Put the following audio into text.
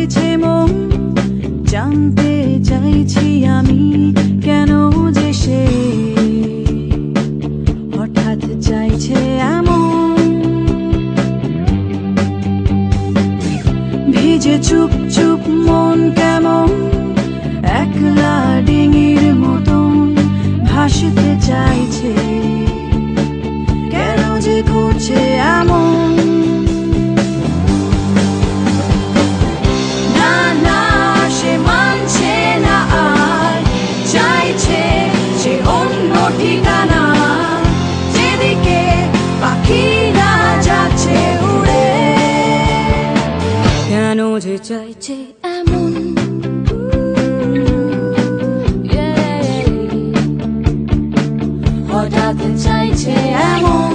চাইছে মন, জানতে চাইছি আমি কেন যে সে হঠাৎ চাইছে এমন। ভিজে চুপ চুপ মন কেমন একলা ডিঙির মতন ভাসতে চাইছে, কেন যে করছে এমন। না না সে মানছে না আর, চাইছে সে অন্য ঠিকানা, যেদিকে পাখিরা যাচ্ছে উড়ে, কেন যে চাইছে এমন। হঠাৎ চাইছে এমন।